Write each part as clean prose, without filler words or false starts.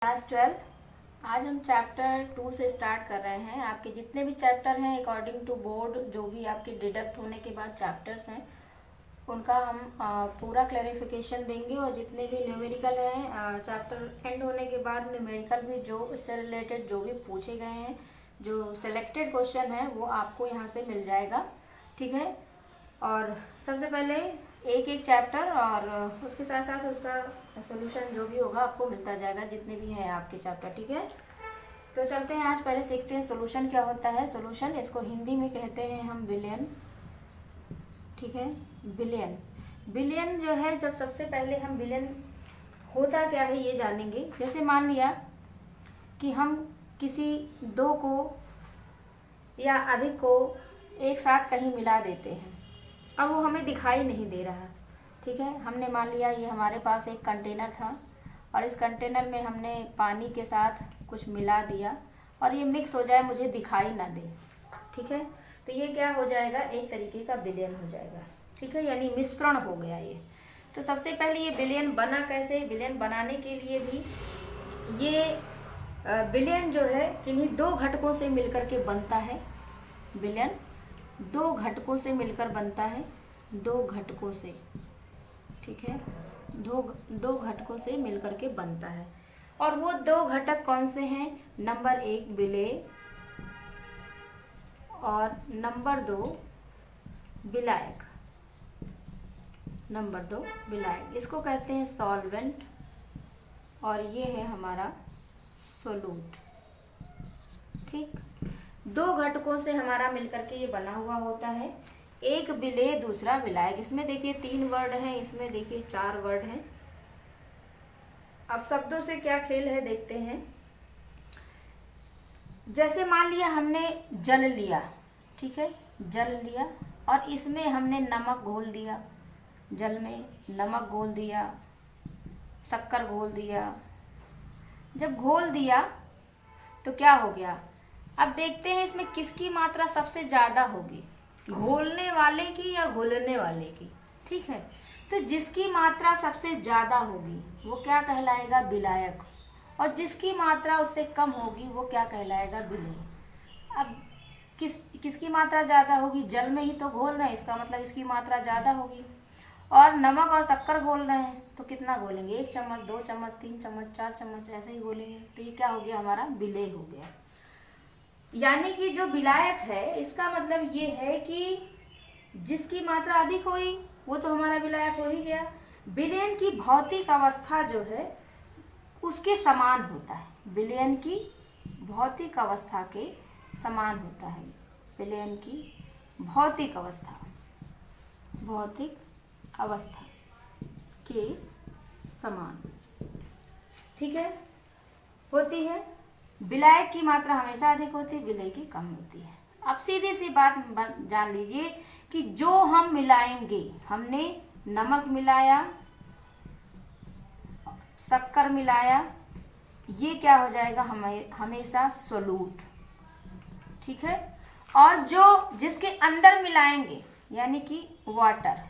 Class 12th। आज हम chapter 2 से स्टार्ट कर रहे हैं। आपके जितने भी चैप्टर हैं अकॉर्डिंग टू बोर्ड, जो भी आपके डिडक्ट होने के बाद चैप्टर्स हैं उनका हम पूरा क्लैरिफिकेशन देंगे। और जितने भी न्यूमेरिकल हैं चैप्टर एंड होने के बाद न्यूमेरिकल भी जो इससे रिलेटेड जो भी पूछे गए हैं, जो सिलेक्टेड क्वेश्चन है वो आपको यहाँ से मिल जाएगा। ठीक है। और सबसे पहले एक एक चैप्टर और उसके साथ साथ उसका सॉल्यूशन जो भी होगा आपको मिलता जाएगा, जितने भी हैं आपके चैप्टर। ठीक है। तो चलते हैं, आज पहले सीखते हैं सॉल्यूशन क्या होता है। सॉल्यूशन, इसको हिंदी में कहते हैं हम बिलियन। ठीक है। बिलियन बिलियन जो है, जब सबसे पहले हम बिलियन होता क्या है ये जानेंगे। जैसे मान लिया कि हम किसी दो को या अधिक को एक साथ कहीं मिला देते हैं और वो हमें दिखाई नहीं दे रहा। ठीक है। हमने मान लिया ये हमारे पास एक कंटेनर था और इस कंटेनर में हमने पानी के साथ कुछ मिला दिया और ये मिक्स हो जाए, मुझे दिखाई ना दे। ठीक है। तो ये क्या हो जाएगा, एक तरीके का बिलियन हो जाएगा। ठीक है, यानी मिश्रण हो गया ये। तो सबसे पहले ये बिलियन बना कैसे। बिलियन बनाने के लिए भी ये बिलियन जो है किन्हीं दो घटकों से मिलकर के बनता है। बिलियन दो घटकों से मिलकर बनता है, दो घटकों से। ठीक है, दो घटकों से मिलकर के बनता है। और वो दो घटक कौन से हैं। नंबर 1 विलेय और नंबर 2 विलायक। नंबर 2 विलायक, इसको कहते हैं सॉल्वेंट और ये है हमारा सोलूट। ठीक, दो घटकों से हमारा मिलकर के ये बना हुआ होता है। एक विलेय, दूसरा विलायक। इसमें देखिए 3 वर्ड हैं, इसमें देखिए 4 वर्ड हैं। अब शब्दों से क्या खेल है देखते हैं। जैसे मान लिया हमने जल लिया। ठीक है, जल लिया और इसमें हमने नमक घोल दिया। जल में नमक घोल दिया, शक्कर घोल दिया। जब घोल दिया तो क्या हो गया, अब देखते हैं इसमें किसकी मात्रा सबसे ज़्यादा होगी, घोलने वाले की या घोलने वाले की। ठीक है, तो जिसकी मात्रा सबसे ज़्यादा होगी वो क्या कहलाएगा, विलायक। और जिसकी मात्रा उससे कम होगी वो क्या कहलाएगा, विलेय। अब किसकी मात्रा ज़्यादा होगी, जल में ही तो घोल रहे हैं, इसका मतलब इसकी मात्रा ज़्यादा होगी। और नमक और शक्कर घोल रहे हैं तो कितना घोलेंगे, 1 चम्मच, 2 चम्मच, 3 चम्मच, 4 चम्मच, ऐसे ही घोलेंगे। तो ये क्या हो गया, हमारा विलेय हो गया। यानी कि जो विलायक है इसका मतलब ये है कि जिसकी मात्रा अधिक हुई वो तो हमारा विलायक हो ही गया। विलयन की भौतिक अवस्था जो है उसके समान होता है। विलयन की भौतिक अवस्था के समान होता है। विलयन की भौतिक अवस्था के समान, ठीक है, होती है। विलायक की मात्रा हमेशा अधिक होती है, विलेय की कम होती है। अब सीधी सी बात जान लीजिए कि जो हम मिलाएंगे, हमने नमक मिलाया, शक्कर मिलाया, ये क्या हो जाएगा, हमेशा सोलूट। ठीक है। और जो जिसके अंदर मिलाएंगे यानी कि वाटर,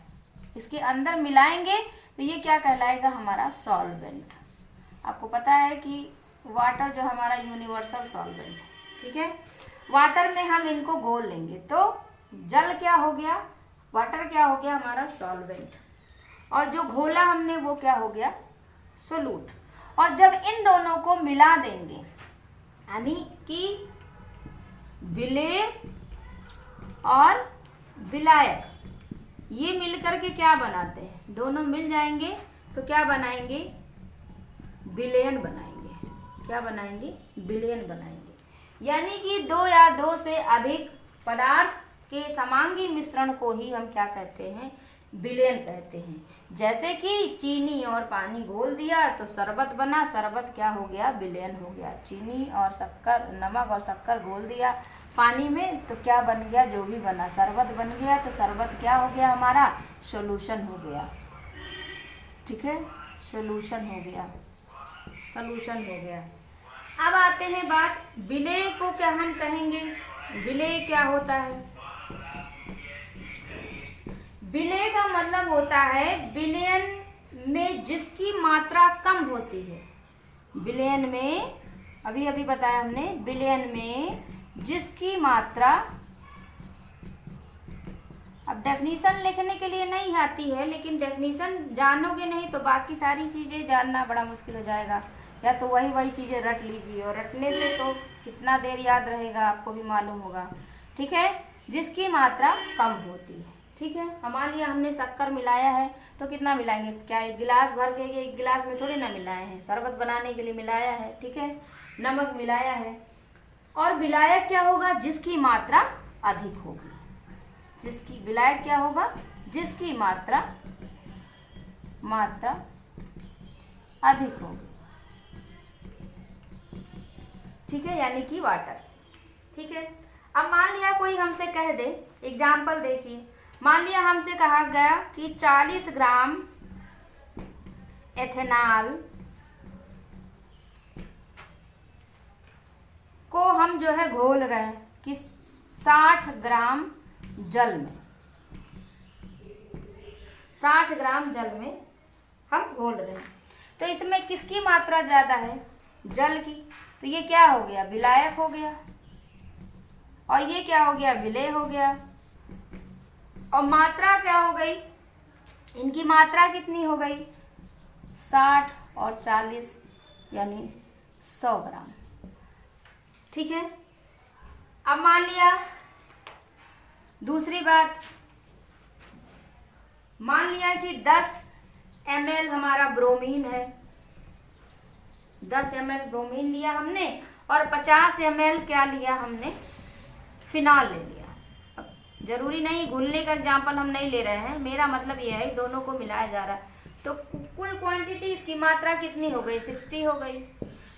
इसके अंदर मिलाएंगे तो ये क्या कहलाएगा, हमारा सॉल्वेंट। आपको पता है कि वाटर जो हमारा यूनिवर्सल सॉल्वेंट है। ठीक है, वाटर में हम इनको घोल लेंगे तो जल क्या हो गया, वाटर क्या हो गया, हमारा सॉल्वेंट। और जो घोला हमने वो क्या हो गया, सोलूट। और जब इन दोनों को मिला देंगे यानी कि विलेय और विलायक ये मिलकर के क्या बनाते हैं, दोनों मिल जाएंगे तो क्या बनाएंगे, विलयन बनाएंगे। क्या बनाएंगे, विलयन बनाएंगे। यानी कि दो या दो से अधिक पदार्थ के समांगी मिश्रण को ही हम क्या कहते हैं, विलयन कहते हैं। जैसे कि चीनी और पानी घोल दिया तो शरबत बना, शरबत क्या हो गया, विलयन हो गया। चीनी और शक्कर, नमक और शक्कर घोल दिया पानी में तो क्या बन गया, जो भी बना, शरबत बन गया। तो शरबत क्या हो गया, हमारा सॉल्यूशन हो गया। ठीक है, सॉल्यूशन हो गया, सॉल्यूशन हो गया। अब आते हैं बात, विलेय को क्या हम कहेंगे, विलेय क्या होता है। विलेय का मतलब होता है विलयन में जिसकी मात्रा कम होती है बिलियन में, अभी अभी बताया हमने, बिलियन में जिसकी मात्रा, अब डेफिनीशन लिखने के लिए नहीं आती है, लेकिन डेफिनीशन जानोगे नहीं तो बाकी सारी चीज़ें जानना बड़ा मुश्किल हो जाएगा। या तो वही चीज़ें रट लीजिए, और रटने से तो कितना देर याद रहेगा आपको भी मालूम होगा। ठीक है, जिसकी मात्रा कम होती है। ठीक है, मान लिया हमने शक्कर मिलाया है तो कितना मिलाएंगे, क्या एक गिलास भर के, एक गिलास में थोड़ी ना मिलाए हैं, शरबत बनाने के लिए मिलाया है। ठीक है, नमक मिलाया है। और विलायक क्या होगा, जिसकी मात्रा अधिक होगी। जिसकी, विलायक क्या होगा, जिसकी मात्रा अधिक होगी। ठीक है, यानी कि वाटर। ठीक है, अब मान लिया कोई हमसे कह दे, एग्जाम्पल देखिए, मान लिया हमसे कहा गया कि 40 ग्राम एथेनॉल को हम जो है घोल रहे हैं कि 60 ग्राम जल में, 60 ग्राम जल में हम घोल रहे हैं। तो इसमें किसकी मात्रा ज़्यादा है, जल की। तो ये क्या हो गया, विलायक हो गया, और ये क्या हो गया, विलेय हो गया। और मात्रा क्या हो गई, इनकी मात्रा कितनी हो गई, 60 और 40 यानी 100 ग्राम। ठीक है, अब मान लिया दूसरी बात, मान लिया कि 10 ml हमारा ब्रोमीन है, 10 ml ब्रोमीन लिया हमने, और 50 ml क्या लिया हमने, फिनॉल ले लिया। अब जरूरी नहीं, घुलने का एग्जाम्पल हम नहीं ले रहे हैं, मेरा मतलब यह है दोनों को मिलाया जा रहा है। तो कुल क्वांटिटी, इसकी मात्रा कितनी हो गई, 60 हो गई।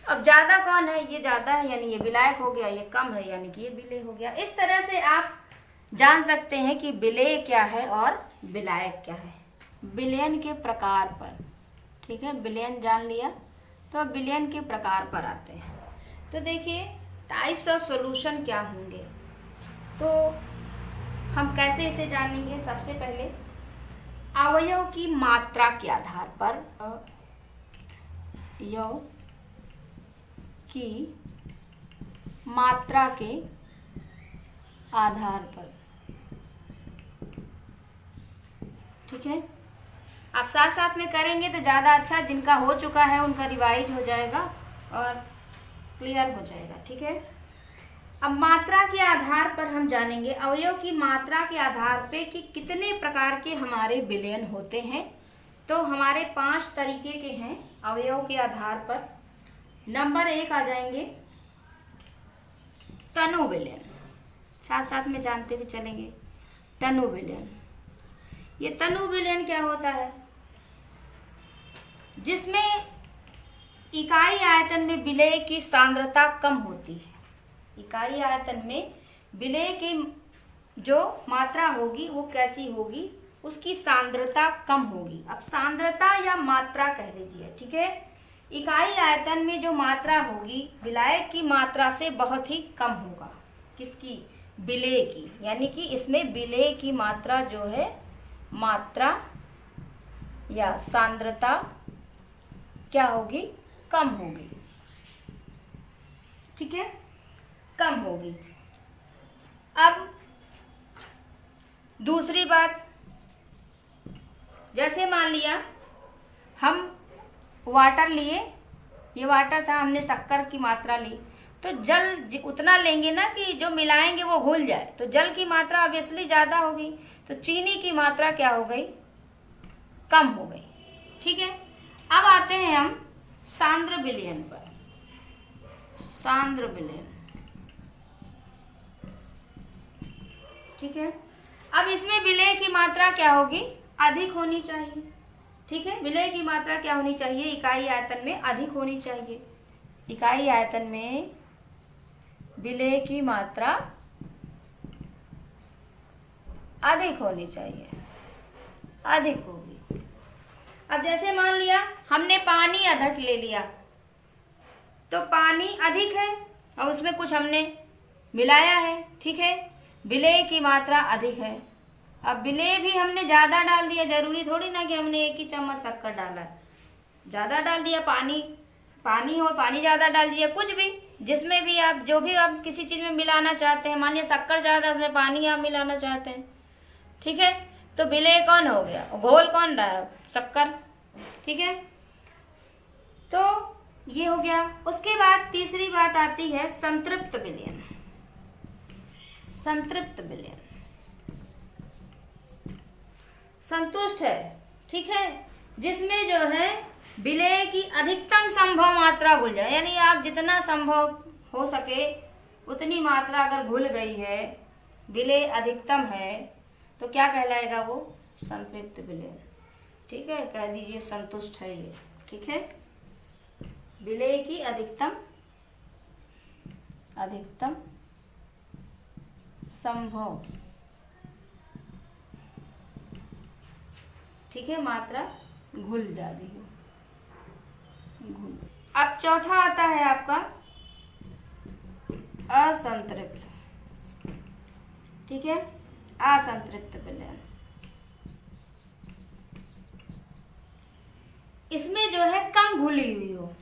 अब ज़्यादा कौन है, ये ज़्यादा है यानी ये विलायक हो गया, ये कम है यानी कि ये विलेय हो गया। इस तरह से आप जान सकते हैं कि विलेय क्या है और विलायक क्या है, विलयन के प्रकार पर। ठीक है, विलयन जान लिया, तो अब विलयन के प्रकार पर आते हैं। तो देखिए टाइप्स ऑफ सॉल्यूशन क्या होंगे, तो हम कैसे इसे जानेंगे। सबसे पहले अवयव की मात्रा के आधार पर, अवयव की मात्रा के आधार पर। ठीक है, आप साथ साथ में करेंगे तो ज़्यादा अच्छा, जिनका हो चुका है उनका रिवाइज हो जाएगा और क्लियर हो जाएगा। ठीक है, अब मात्रा के आधार पर हम जानेंगे अवयव की मात्रा के आधार पे कि कितने प्रकार के हमारे विलयन होते हैं। तो हमारे 5 तरीके के हैं अवयव के आधार पर। नंबर 1 आ जाएंगे तनु विलयन, साथ साथ में जानते भी चलेंगे तनु विलयन। ये तनु विलयन क्या होता है, जिसमें इकाई आयतन में विलेय की सांद्रता कम होती है। इकाई आयतन में विलेय की जो मात्रा होगी वो कैसी होगी, उसकी सांद्रता कम होगी। अब सांद्रता या मात्रा कह लीजिए। ठीक है, इकाई आयतन में जो मात्रा होगी विलायक की मात्रा से बहुत ही कम होगा। किसकी, विलेय की, यानी कि इसमें विलेय की मात्रा जो है, मात्रा या सांद्रता क्या होगी, कम होगी। ठीक है, कम होगी। अब दूसरी बात, जैसे मान लिया हम वाटर लिए, ये वाटर था, हमने शक्कर की मात्रा ली, तो जल उतना लेंगे ना कि जो मिलाएंगे वो घुल जाए, तो जल की मात्रा ऑब्वियसली ज़्यादा होगी। तो चीनी की मात्रा क्या हो गई, कम हो गई। ठीक है, अब आते हैं हम सांद्र विलयन पर। सांद्र विलयन, ठीक है, अब इसमें विलेय की मात्रा क्या होगी, अधिक होनी चाहिए। ठीक है, विलेय की मात्रा क्या होनी चाहिए, इकाई आयतन में अधिक होनी चाहिए। इकाई आयतन में विलेय की मात्रा अधिक होनी चाहिए, अधिक होगी। अब जैसे मान लिया हमने पानी अधिक ले लिया, तो पानी अधिक है और उसमें कुछ हमने मिलाया है। ठीक है, विलेय की मात्रा अधिक है। अब विलेय भी हमने ज़्यादा डाल दिया, जरूरी थोड़ी ना कि हमने 1 ही चम्मच शक्कर डाला, ज़्यादा डाल दिया, पानी पानी हो, पानी ज़्यादा डाल दीजिए, कुछ भी जिसमें भी आप जो भी आप किसी चीज़ में मिलाना चाहते हैं, मान लिया शक्कर ज़्यादा उसमें पानी आप मिलाना चाहते हैं, ठीक है, तो विलेय कौन हो गया, घोल कौन रहा है, शक्कर, ठीक है। तो ये हो गया। उसके बाद तीसरी बात आती है संतृप्त विलयन। संतृप्त विलयन संतुष्ट है, ठीक है, जिसमें जो है विलेय की अधिकतम संभव मात्रा घुल जाए, यानी आप जितना संभव हो सके उतनी मात्रा अगर घुल गई है, विलेय अधिकतम है, तो क्या कहलाएगा वो, संतृप्त विलयन, ठीक है, कह दीजिए संतुष्ट है ये, ठीक है। विलेय की अधिकतम संभव, ठीक है, मात्रा घुल जाती है, घुल। अब चौथा आता है आपका असंतृप्त, ठीक है, असंतृप्त विलयन। इसमें जो है कम घुली हुई हो,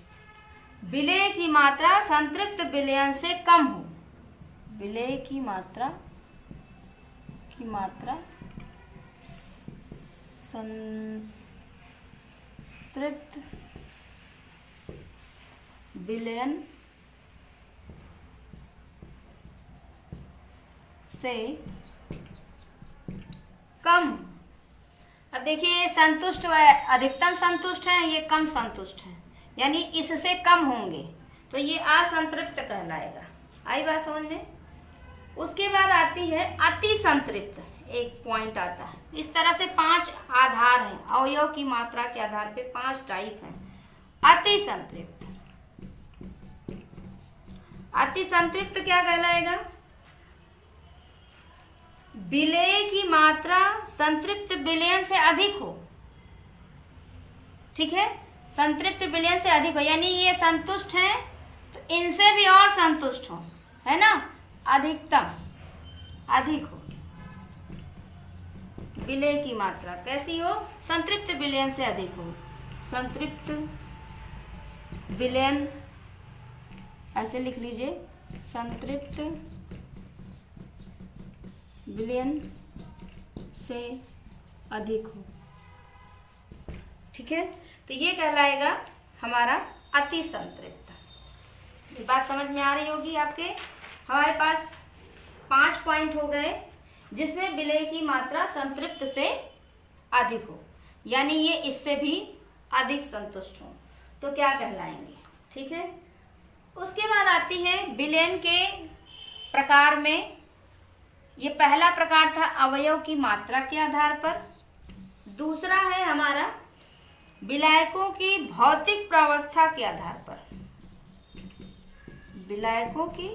विलेय की मात्रा संतृप्त विलयन से कम हो, विलेय की मात्रा संतृप्त विलयन से कम। अब देखिए संतुष्ट व अधिकतम संतुष्ट है, ये कम संतुष्ट है, यानी इससे कम होंगे, तो ये असंतृप्त कहलाएगा। आई बात समझ में। उसके बाद आती है अति संतृप्त, एक पॉइंट आता है। इस तरह से 5 आधार हैं, अवयव की मात्रा के आधार पे 5 टाइप हैं। अति संतृप्त, अति संतृप्त क्या कहलाएगा, विलेय की मात्रा संतृप्त विलयन से अधिक हो, ठीक है, संतृप्त विलयन से अधिक हो, यानी ये संतुष्ट हैं तो इनसे भी और संतुष्ट हो, है ना, अधिकतम अधिक हो, विलेय की मात्रा कैसी हो, संतृप्त विलयन से अधिक हो, संतृप्त विलयन, ऐसे लिख लीजिए, संतृप्त विलयन से अधिक हो, ठीक है, तो ये कहलाएगा हमारा अति संतृप्त। ये बात समझ में आ रही होगी आपके। हमारे पास 5 पॉइंट हो गए, जिसमें विलेय की मात्रा संतृप्त से अधिक हो, यानी ये इससे भी अधिक संतुष्ट हो, तो क्या कहलाएंगे, ठीक है। उसके बाद आती है विलयन के प्रकार में, ये पहला प्रकार था अवयव की मात्रा के आधार पर। दूसरा है हमारा विलायकों की भौतिक प्रावस्था के आधार पर, विलायकों की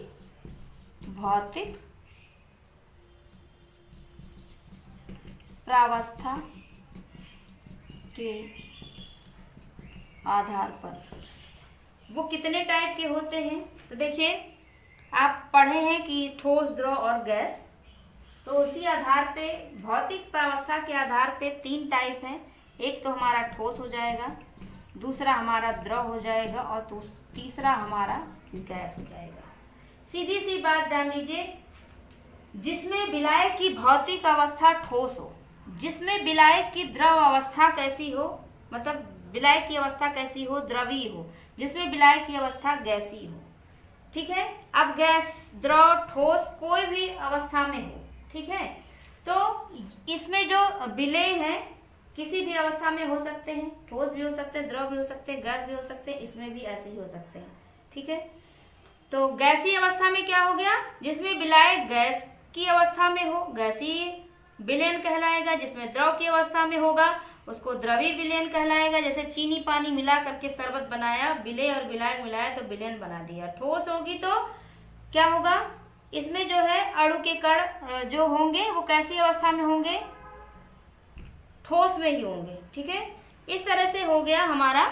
भौतिक प्रावस्था के आधार पर। वो कितने टाइप के होते हैं, तो देखिए आप पढ़े हैं कि ठोस, द्रव और गैस, तो उसी आधार पे भौतिक प्रावस्था के आधार पे 3 टाइप हैं। एक तो हमारा ठोस हो जाएगा, दूसरा हमारा द्रव हो जाएगा और तीसरा हमारा गैस हो जाएगा। सीधी सी बात जान लीजिए, जिसमें विलायक की भौतिक अवस्था ठोस हो, जिसमें विलायक की द्रव अवस्था कैसी हो, मतलब विलायक की अवस्था कैसी हो, द्रवीय हो, जिसमें विलायक की अवस्था गैसीय हो, ठीक है। अब गैस, द्रव, ठोस कोई भी अवस्था में हो, ठीक है, तो इसमें जो विलेय है किसी भी अवस्था में हो सकते हैं, ठोस भी हो सकते हैं, द्रव भी हो सकते हैं, गैस भी हो सकते हैं, इसमें भी ऐसे ही हो सकते हैं, ठीक है। तो गैसीय अवस्था में क्या हो गया, जिसमें विलायक गैस की अवस्था में हो, गैसीय विलयन कहलाएगा। जिसमें द्रव की अवस्था में होगा उसको द्रवीय विलयन कहलाएगा। जैसे चीनी पानी मिला करके शरबत बनाया, विलेय और विलायक मिलाया तो विलयन बना दिया। ठोस होगी तो क्या होगा, इसमें जो है अणु के कण जो होंगे वो कैसी अवस्था में होंगे, ठोस में ही होंगे, ठीक है। इस तरह से हो गया हमारा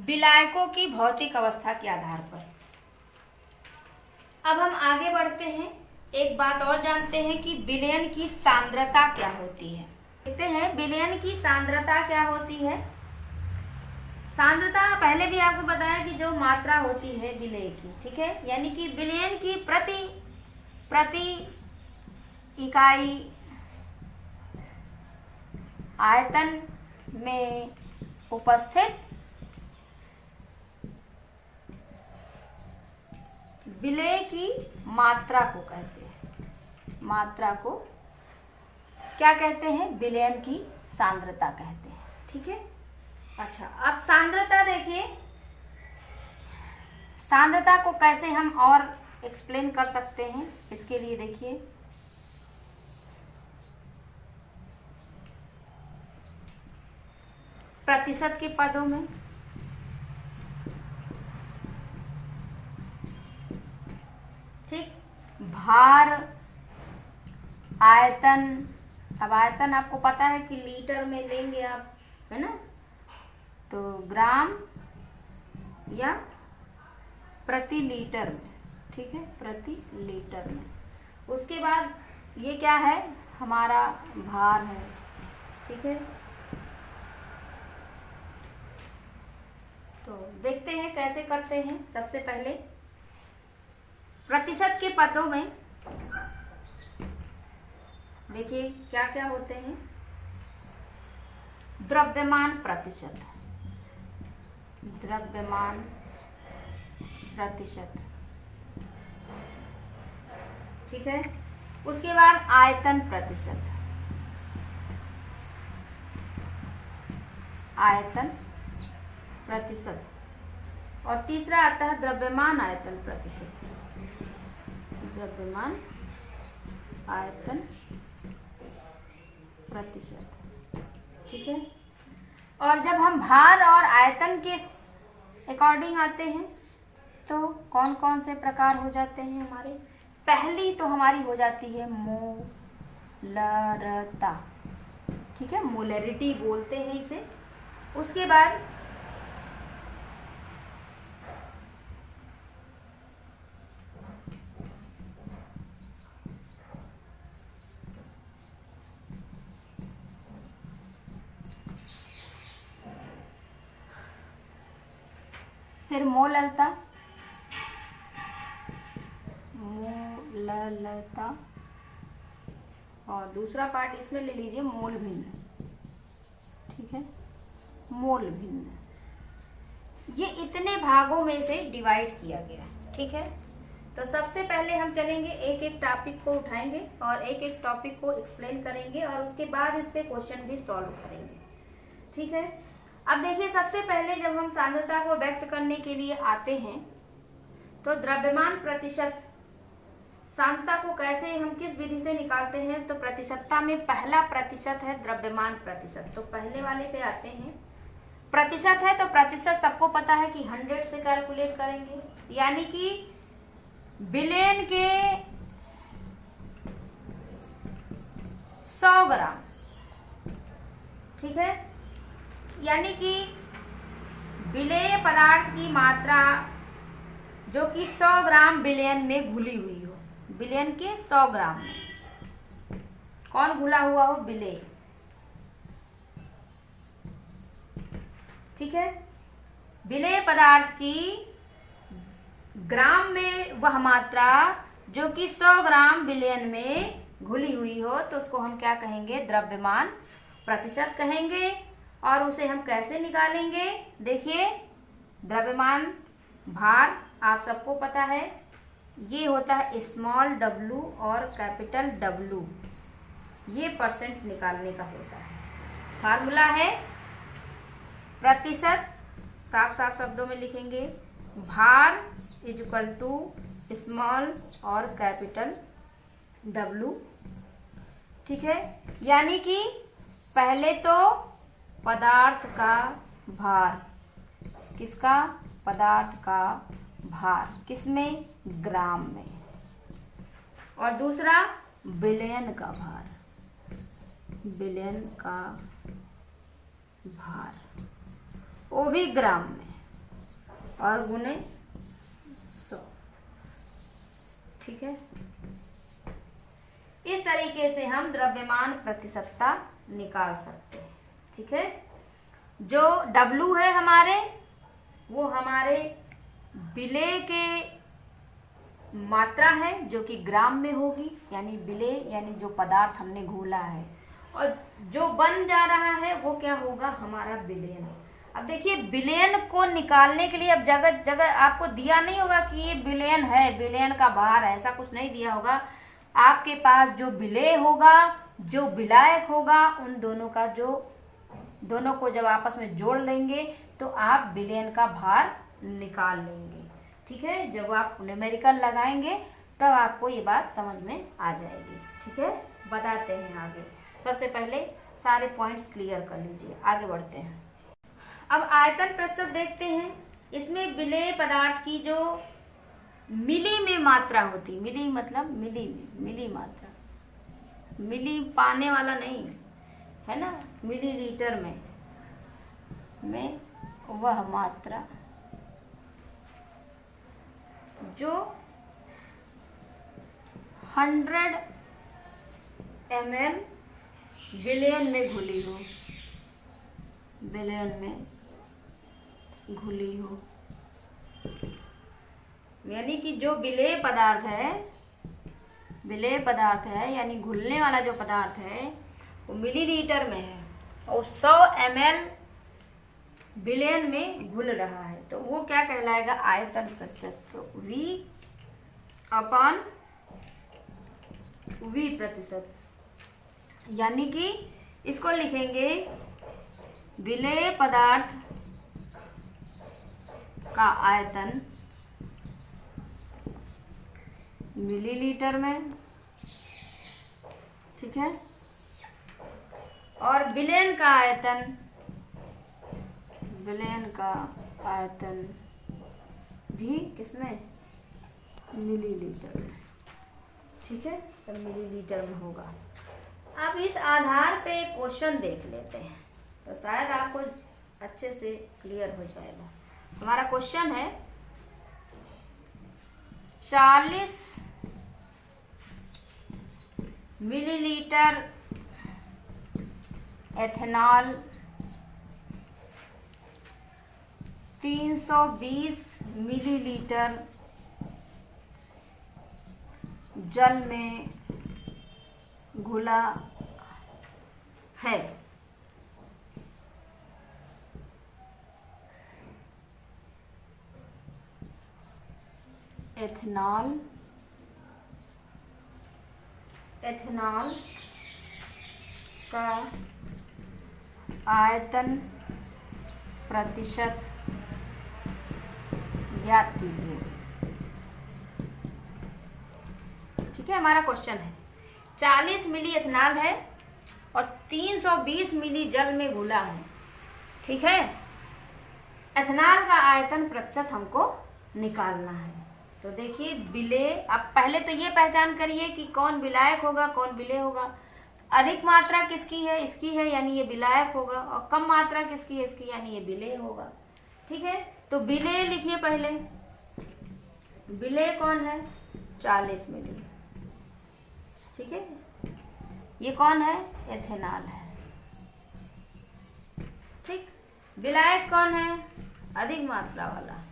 विलायकों की भौतिक अवस्था के आधार पर। अब हम आगे बढ़ते हैं, एक बात और जानते हैं कि विलयन की सांद्रता क्या होती है। देखते हैं विलयन की सांद्रता क्या होती है। सांद्रता पहले भी आपको बताया कि जो मात्रा होती है विलेय की, ठीक है, यानी कि विलयन की प्रति इकाई आयतन में उपस्थित विलेय की मात्रा को कहते हैं। मात्रा को क्या कहते हैं? विलयन की सांद्रता कहते हैं, ठीक है। अच्छा, अब सांद्रता देखिए, सांद्रता को कैसे हम और एक्सप्लेन कर सकते हैं, इसके लिए देखिए प्रतिशत के पदों में, ठीक, भार, आयतन। अब आयतन आपको पता है कि लीटर में लेंगे आप, है ना, तो ग्राम या प्रति लीटर में, ठीक है, प्रति लीटर में। उसके बाद ये क्या है? हमारा भार है, ठीक है। तो देखते हैं कैसे करते हैं। सबसे पहले प्रतिशत के पदों में देखिए क्या क्या होते हैं। द्रव्यमान प्रतिशत, द्रव्यमान प्रतिशत, ठीक है। उसके बाद आयतन प्रतिशत, आयतन प्रतिशत, और तीसरा आता है द्रव्यमान आयतन प्रतिशत, द्रव्यमान आयतन प्रतिशत, ठीक है। और जब हम भार और आयतन के अकॉर्डिंग आते हैं तो कौन कौन से प्रकार हो जाते हैं हमारे? पहली तो हमारी हो जाती है मोलरता, ठीक है, मोलरिटी बोलते हैं इसे। उसके बाद फिर मोललता, मोललता, और दूसरा पार्ट इसमें ले लीजिए मोल भिन्न, ठीक है, मोल भिन्न। ये इतने भागों में से डिवाइड किया गया, ठीक है। तो सबसे पहले हम चलेंगे, एक एक टॉपिक को उठाएंगे और एक एक टॉपिक को एक्सप्लेन करेंगे और उसके बाद इस पे क्वेश्चन भी सॉल्व करेंगे, ठीक है। अब देखिए, सबसे पहले जब हम सांद्रता को व्यक्त करने के लिए आते हैं तो द्रव्यमान प्रतिशत, सांद्रता को कैसे हम किस विधि से निकालते हैं? तो प्रतिशतता में पहला प्रतिशत है द्रव्यमान प्रतिशत। तो पहले वाले पे आते हैं। प्रतिशत है तो प्रतिशत सबको पता है कि 100 से कैलकुलेट करेंगे, यानी कि विलयन के 100 ग्राम, ठीक है, यानी कि विलेय पदार्थ की मात्रा जो कि 100 ग्राम विलयन में घुली हुई हो, विलयन के 100 ग्राम में कौन घुला हुआ हो? विलेय, ठीक है। विलेय पदार्थ की ग्राम में वह मात्रा जो कि 100 ग्राम विलयन में घुली हुई हो, तो उसको हम क्या कहेंगे? द्रव्यमान प्रतिशत कहेंगे। और उसे हम कैसे निकालेंगे? देखिए, द्रव्यमान भार आप सबको पता है, ये होता है स्मॉल w और कैपिटल W, ये परसेंट निकालने का होता है। फार्मूला है प्रतिशत, साफ साफ शब्दों में लिखेंगे, भार इज इक्वल टू स्मॉल और कैपिटल W, ठीक है। यानी कि पहले तो पदार्थ का भार, किसका? पदार्थ का भार, किसमें? ग्राम में। और दूसरा विलयन का भार, विलयन का भार, वो भी ग्राम में और गुने 100, ठीक है। इस तरीके से हम द्रव्यमान प्रतिशतता निकाल सकते हैं, ठीक है। जो W है हमारे, वो हमारे विलेय के मात्रा है जो कि ग्राम में होगी, यानी विलेय यानी जो पदार्थ हमने घोला है, और जो बन जा रहा है वो क्या होगा, हमारा विलयन। अब देखिए विलयन को निकालने के लिए अब जगह जगह आपको दिया नहीं होगा कि ये विलयन है, विलयन का भार है, ऐसा कुछ नहीं दिया होगा। आपके पास जो विलेय होगा, जो विलायक होगा, उन दोनों को जब आपस में जोड़ लेंगे तो आप विलयन का भार निकाल लेंगे। ठीक है, जब आप न्यूमेरिकल लगाएंगे तब आपको ये बात समझ में आ जाएगी। ठीक है, बताते हैं आगे। सबसे पहले सारे पॉइंट्स क्लियर कर लीजिए, आगे बढ़ते हैं। अब आयतन प्रतिशत देखते हैं। इसमें विलेय पदार्थ की जो मिली में मात्रा होती, मिली मतलब मिली मात्रा, मिली पाने वाला नहीं है ना, मिलीलीटर में वह मात्रा जो 100 ml विलयन में घुली हो, विलयन में घुली हो, यानी कि जो विलेय पदार्थ है यानी घुलने वाला जो पदार्थ है वो मिलीलीटर में है और 100 ml विलयन में घुल रहा है, तो वो क्या कहलाएगा, आयतन प्रतिशत। तो V प्रतिशत, यानी कि इसको लिखेंगे विलेय पदार्थ का आयतन मिलीलीटर में। ठीक है, और विलयन का आयतन भी किसमें, मिलीलीटर में। ठीक है, सब मिलीलीटर में होगा। अब इस आधार पे क्वेश्चन देख लेते हैं तो शायद आपको अच्छे से क्लियर हो जाएगा। हमारा क्वेश्चन है 40 मिलीलीटर एथेनॉल 320 मिलीलीटर जल में घुला है। एथेनॉल का आयतन प्रतिशत ज्ञात कीजिए। ठीक है, हमारा क्वेश्चन है 40 मिली एथेनॉल है और 320 मिली जल में घुला है। ठीक है, एथेनॉल का आयतन प्रतिशत हमको निकालना है। तो देखिए विलेय, अब पहले तो ये पहचान करिए कि कौन विलायक होगा कौन विलेय होगा। अधिक मात्रा किसकी है, इसकी है, यानी ये विलायक होगा, और कम मात्रा किसकी है, इसकी, यानी ये विलेय होगा। ठीक है, तो विलेय लिखिए पहले। विलेय कौन है, 40 मिली। ठीक है, ये कौन है, एथेनॉल है। ठीक, विलायक कौन है, अधिक मात्रा वाला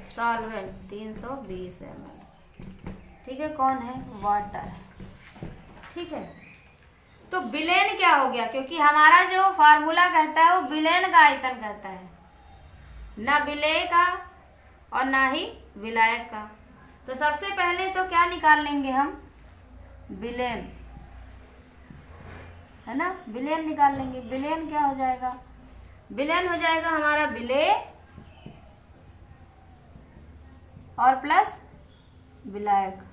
सॉल्वेंट 320 ml। ठीक है, कौन है, वाटर। ठीक है, तो विलयन क्या हो गया, क्योंकि हमारा जो फार्मूला कहता है वो विलयन का आयतन कहता है, ना विलेय का और ना ही विलायक का। तो सबसे पहले तो क्या निकाल लेंगे हम, विलयन, है ना, विलयन निकाल लेंगे। विलयन क्या हो जाएगा, विलयन हो जाएगा हमारा विलेय और प्लस विलायक।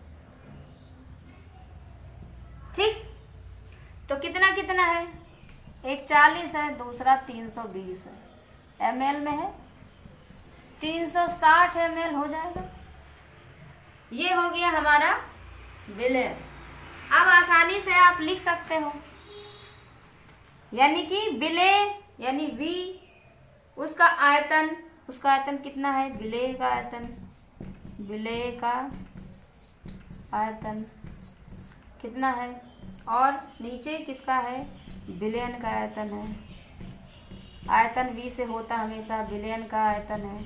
ठीक, तो कितना कितना है, एक 40 है, दूसरा 320 है, ml में है 360 ml हो जाएगा। ये हो गया हमारा विलय। अब आसानी से आप लिख सकते हो, यानी कि विलेय यानी V, उसका आयतन कितना है, विलेय का आयतन कितना है, और नीचे किसका है, विलयन का आयतन है आयतन V से होता हमेशा, बिलियन का आयतन है,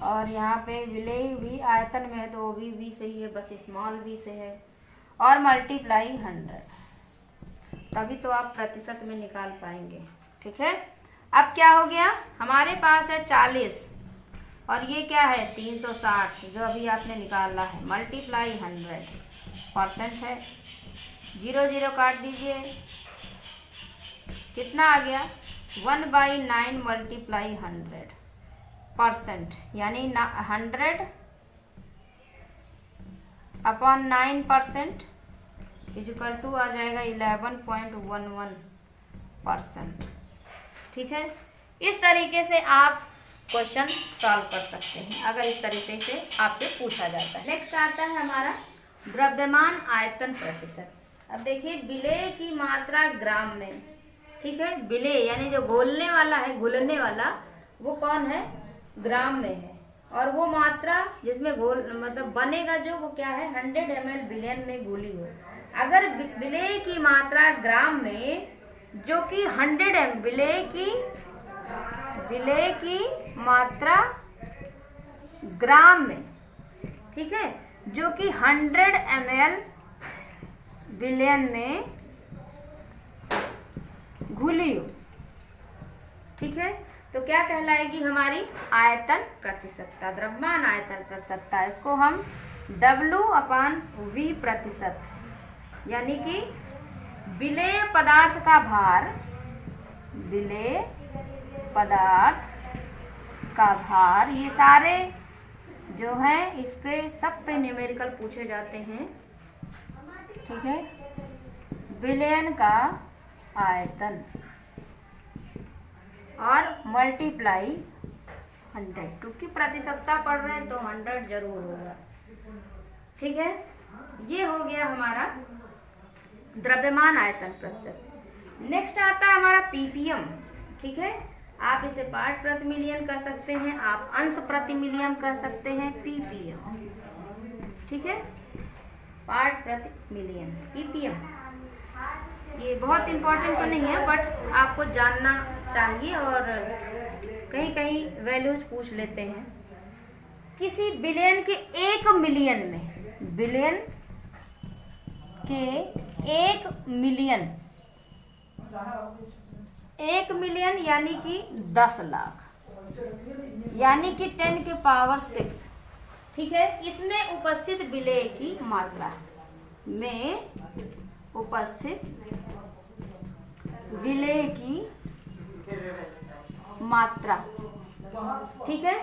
और यहाँ पे विलेय भी आयतन में है तो वो भी V से ही है, बस स्मॉल v से है, और मल्टीप्लाई 100, तभी तो आप प्रतिशत में निकाल पाएंगे। ठीक है, अब क्या हो गया, हमारे पास है 40 और ये क्या है 360 जो अभी आपने निकाला है, मल्टीप्लाई 100% है, 0 0 काट दीजिए, कितना आ गया 1/9 मल्टीप्लाई 100%, यानी 100 अपॉन 9% इक्वल टू आ जाएगा 11.11%। ठीक है, इस तरीके से आप क्वेश्चन सॉल्व कर सकते हैं अगर इस तरीके से आपसे पूछा जाता है। नेक्स्ट आता है हमारा द्रव्यमान आयतन प्रतिशत। अब देखिए विलेय की मात्रा ग्राम में, ठीक है, विलेय यानी जो घोलने वाला है, घुलने वाला, वो कौन है, ग्राम में है, और वो मात्रा जिसमें घोल मतलब बनेगा जो, वो क्या है 100 ml बिलियन में घुली हो। अगर विलेय की मात्रा ग्राम में, जो कि 100 ml, विलेय की मात्रा ग्राम में, ठीक है, जो कि 100 ml बिलियन में घुली हो, ठीक है, तो क्या कहलाएगी हमारी आयतन प्रतिशतता, द्रव्यमान आयतन प्रतिशतता। इसको हम W/V प्रतिशत, यानी कि विलेय पदार्थ का भार, विलेय पदार्थ का भार, ये सारे जो हैं इस पे सब पे न्यूमेरिकल पूछे जाते हैं। ठीक है, बिलियन का आयतन और मल्टीप्लाई 100, क्योंकि प्रतिशतता पढ़ रहे हैं तो 100 जरूर होगा। ठीक है, ये हो गया हमारा द्रव्यमान आयतन प्रतिशत। नेक्स्ट आता है हमारा पीपीएम। ठीक है, आप इसे पार्ट प्रति मिलियन कर सकते हैं, आप अंश प्रति मिलियन कर सकते हैं, पीपीएम। ठीक है, पार्ट प्रति मिलियन, पीपीएम। ये बहुत इंपॉर्टेंट तो नहीं है, बट आपको जानना चाहिए, और कहीं कहीं वैल्यूज पूछ लेते हैं। किसी बिलियन के 1 मिलियन में, बिलियन के 1 मिलियन, 1 मिलियन यानी कि 10 लाख, यानी कि 10 के पावर 6। ठीक है, इसमें उपस्थित विलेय की मात्रा, में उपस्थित विलेय की मात्रा, ठीक है,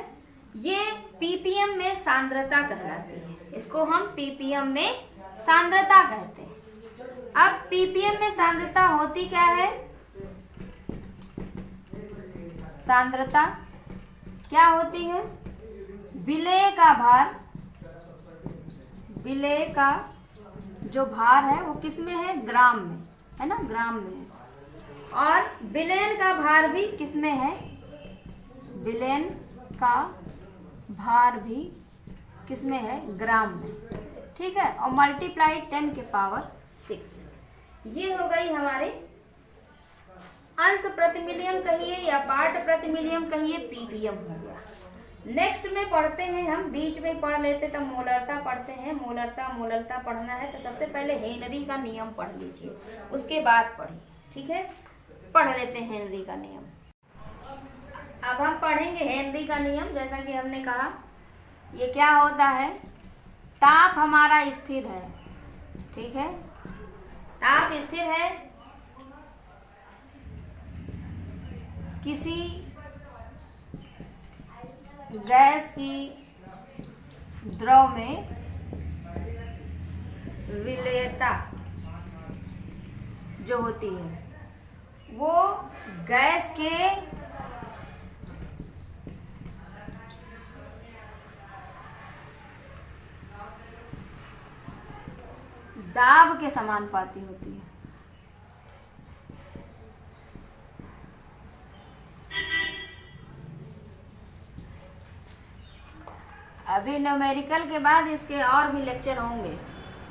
ये पीपीएम में सांद्रता कहलाती है। इसको हम पीपीएम में सांद्रता कहते हैं। अब पीपीएम में सांद्रता होती क्या है, सांद्रता क्या होती है, विलेय का भार, विलेय का जो भार है वो किस में है, ग्राम में है ना, ग्राम में है, और बिलियन का भार भी किस में है, बिलियन का भार भी किस में है, ग्राम में। ठीक है, और मल्टीप्लाई 10 के पावर 6। ये हो गई हमारे अंश प्रति मिलियन कहिए या पार्ट प्रति मिलियन कहिए, पीपीएम हो गया। नेक्स्ट में पढ़ते हैं हम, बीच में पढ़ लेते तब मोलरता पढ़ते हैं। मोलरता पढ़ना है तो सबसे पहले हेनरी का नियम पढ़ लीजिए, उसके बाद पढ़िए। ठीक है, पढ़ लेते हैं हेनरी का नियम। अब हम पढ़ेंगे हेनरी का नियम। जैसा कि हमने कहा, ये क्या होता है, ताप हमारा स्थिर है। ठीक है, ताप स्थिर है किसी गैस की द्रव में विलेयता जो होती है वो गैस के दाब के समानुपाती होती है। अभी न्यूमेरिकल के बाद इसके और भी लेक्चर होंगे।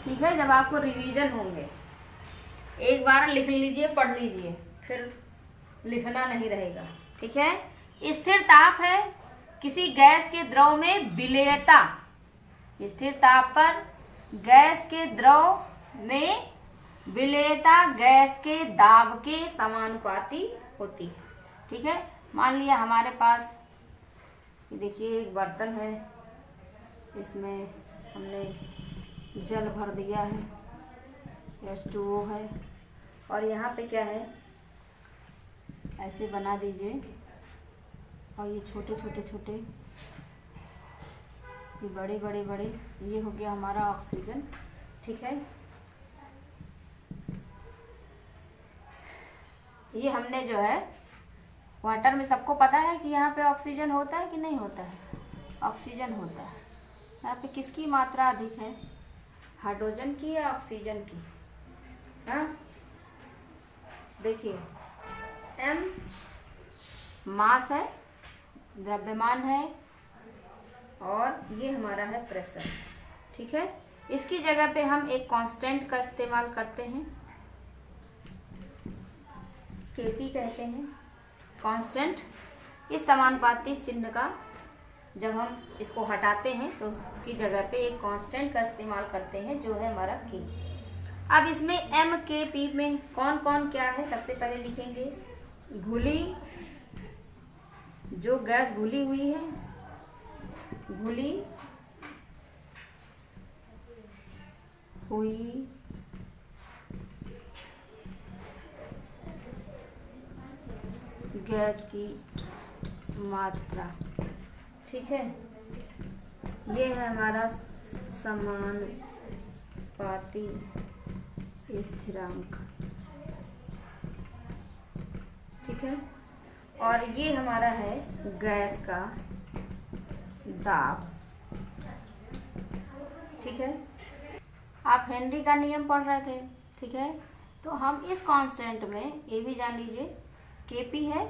ठीक है, जब आपको रिवीजन होंगे, एक बार लिख लीजिए, पढ़ लीजिए, फिर लिखना नहीं रहेगा, ठीक है। स्थिर ताप है किसी गैस के द्रव में विलेयता, स्थिर ताप पर गैस के द्रव में विलेयता गैस के दाब के समानुपाती होती है, ठीक है। मान लिया हमारे पास देखिए एक बर्तन है, इसमें हमने जल भर दिया है, H2O है, और यहाँ पे क्या है, ऐसे बना दीजिए, और ये छोटे छोटे छोटे, ये बड़े बड़े बड़े, ये हो गया हमारा ऑक्सीजन, ठीक है। ये हमने जो है वाटर में, सबको पता है कि यहाँ पे ऑक्सीजन होता है कि नहीं होता है, ऑक्सीजन होता है। यहाँ पे किसकी मात्रा अधिक है, हाइड्रोजन की या ऑक्सीजन की? हाँ, देखिए m मास है, द्रव्यमान है, और ये हमारा है प्रेशर, ठीक है। इसकी जगह पे हम एक कांस्टेंट का इस्तेमाल करते हैं, Kp कहते हैं कांस्टेंट। इस समानुपाती चिन्ह का जब हम इसको हटाते हैं तो उसकी जगह पे एक कांस्टेंट का इस्तेमाल करते हैं जो है हमारा K। अब इसमें M K P में कौन कौन क्या है, सबसे पहले लिखेंगे घुली, जो गैस घुली हुई है, घुली हुई गैस की मात्रा, ठीक है। ये है हमारा समानुपाती स्थिरांक, ठीक है। और ये हमारा है गैस का दाब, ठीक है। आप हेनरी का नियम पढ़ रहे थे, ठीक है। तो हम इस कांस्टेंट में ये भी जान लीजिए Kp है,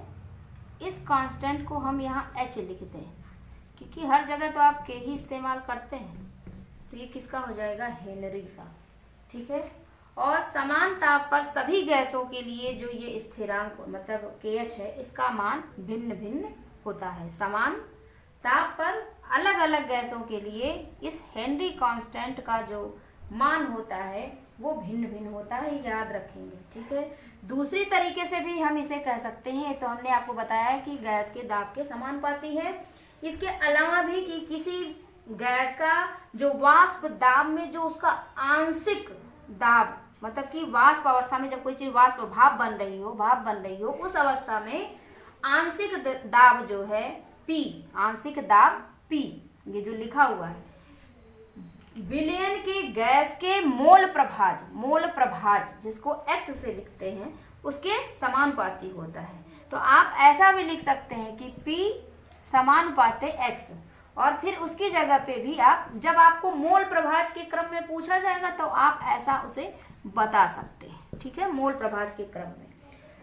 इस कांस्टेंट को हम यहाँ H लिखते हैं, क्योंकि हर जगह तो आप K ही इस्तेमाल करते हैं, तो ये किसका हो जाएगा, हेनरी का, ठीक है। और समान ताप पर सभी गैसों के लिए जो ये स्थिरांक मतलब KH है, इसका मान भिन्न भिन्न होता है। समान ताप पर अलग अलग गैसों के लिए इस हेनरी कांस्टेंट का जो मान होता है वो भिन्न भिन्न होता है, याद रखेंगे, ठीक है। दूसरी तरीके से भी हम इसे कह सकते हैं, तो हमने आपको बताया कि गैस के दाब के समानुपाती है। इसके अलावा भी कि किसी गैस का जो वाष्प दाब में जो उसका आंशिक दाब, मतलब कि वाष्प अवस्था में जब कोई चीज वाष्प भाप बन रही हो, उस अवस्था में आंशिक दाब जो है P, आंशिक दाब P, ये जो लिखा हुआ है, विलयन के गैस के मोल प्रभाज जिसको x से लिखते हैं, उसके समानुपाती होता है। तो आप ऐसा भी लिख सकते हैं कि P समानुपाती x, और फिर उसकी जगह पे भी आप, जब आपको मोल प्रभाज के क्रम में पूछा जाएगा तो आप ऐसा उसे बता सकते हैं, ठीक है, मोल प्रभाज के क्रम में।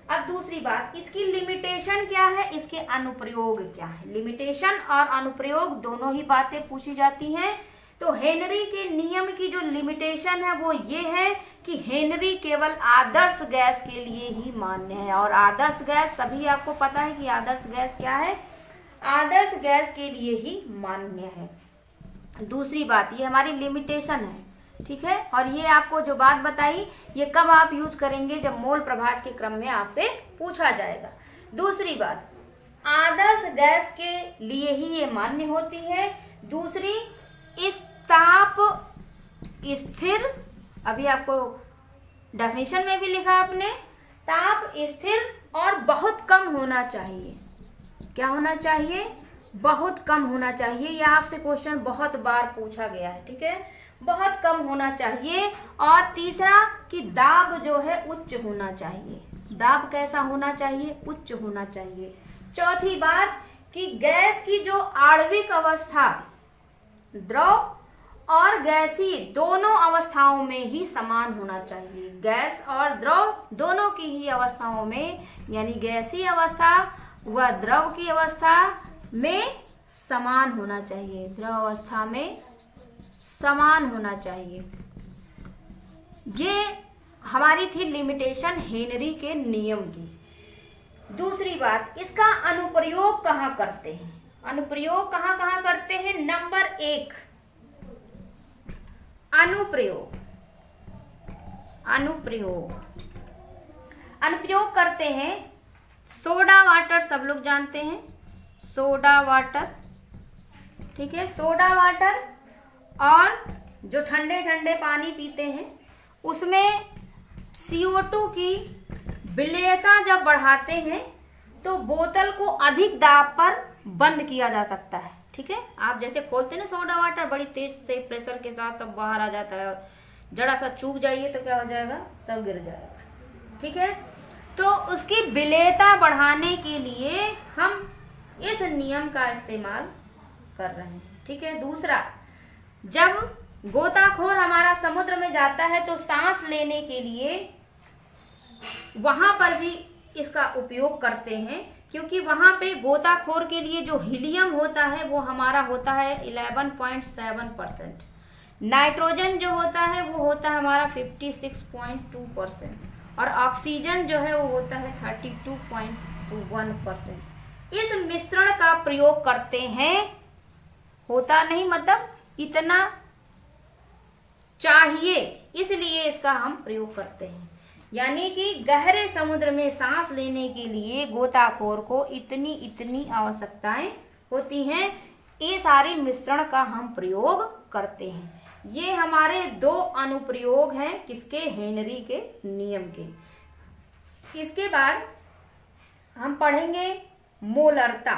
अब दूसरी बात, इसकी लिमिटेशन क्या है, इसके अनुप्रयोग क्या है। लिमिटेशन और अनुप्रयोग दोनों ही बातें पूछी जाती हैं। तो हेनरी के नियम की जो लिमिटेशन है वो ये है कि हेनरी केवल आदर्श गैस के लिए ही मान्य है, और आदर्श गैस सभी आपको पता है कि आदर्श गैस क्या है, आदर्श गैस के लिए ही मान्य है। दूसरी बात, ये हमारी लिमिटेशन है, ठीक है। और ये आपको जो बात बताई, ये कब आप यूज करेंगे, जब मोल प्रभाज के क्रम में आपसे पूछा जाएगा। दूसरी बात, आदर्श गैस के लिए ही ये मान्य होती है। दूसरी, इस ताप स्थिर, अभी आपको डेफिनेशन में भी लिखा आपने, ताप स्थिर और बहुत कम होना चाहिए। क्या होना चाहिए, बहुत कम होना चाहिए। यह आपसे क्वेश्चन बहुत बार पूछा गया है, ठीक है, बहुत कम होना चाहिए। और तीसरा कि दाब जो है उच्च होना चाहिए। दाब कैसा होना चाहिए, उच्च होना चाहिए। चौथी बात कि गैस की जो आणविक अवस्था द्रव और गैसीय दोनों अवस्थाओं में ही समान होना चाहिए। गैस और द्रव दोनों की ही अवस्थाओं में, यानी गैसीय अवस्था व द्रव की अवस्था में समान होना चाहिए, द्रव अवस्था में समान होना चाहिए। ये हमारी थी लिमिटेशन हेनरी के नियम की। दूसरी बात, इसका अनुप्रयोग कहाँ करते हैं? अनुप्रयोग कहाँ कहाँ करते हैं? नंबर 1, अनुप्रयोग करते हैं सोडा वाटर। सब लोग जानते हैं सोडा वाटर, ठीक है। सोडा वाटर और जो ठंडे ठंडे पानी पीते हैं उसमें CO2 की विलेयता जब बढ़ाते हैं तो बोतल को अधिक दाब पर बंद किया जा सकता है, ठीक है। आप जैसे खोलते हैं ना सोडा वाटर, बड़ी तेज से प्रेशर के साथ सब बाहर आ जाता है, और जरा सा चूक जाइए तो क्या हो जाएगा? सब गिर जाएगा, ठीक है। तो उसकी विलेयता बढ़ाने के लिए हम इस नियम का इस्तेमाल कर रहे हैं, ठीक है। दूसरा, जब गोताखोर हमारा समुद्र में जाता है तो सांस लेने के लिए वहां पर भी इसका उपयोग करते हैं, क्योंकि वहां पे गोताखोर के लिए जो हीलियम होता है वो हमारा होता है 11.7%, नाइट्रोजन जो होता है वो होता है हमारा 56.2%, और ऑक्सीजन जो है वो होता है 32.1%। इस मिश्रण का प्रयोग करते हैं, होता नहीं मतलब इतना चाहिए, इसलिए इसका हम प्रयोग करते हैं। यानी कि गहरे समुद्र में सांस लेने के लिए गोताखोर को इतनी आवश्यकताएं होती हैं। ये सारे मिश्रण का हम प्रयोग करते हैं। ये हमारे 2 अनुप्रयोग हैं किसके? हेनरी के नियम के। इसके बाद हम पढ़ेंगे मोलरता।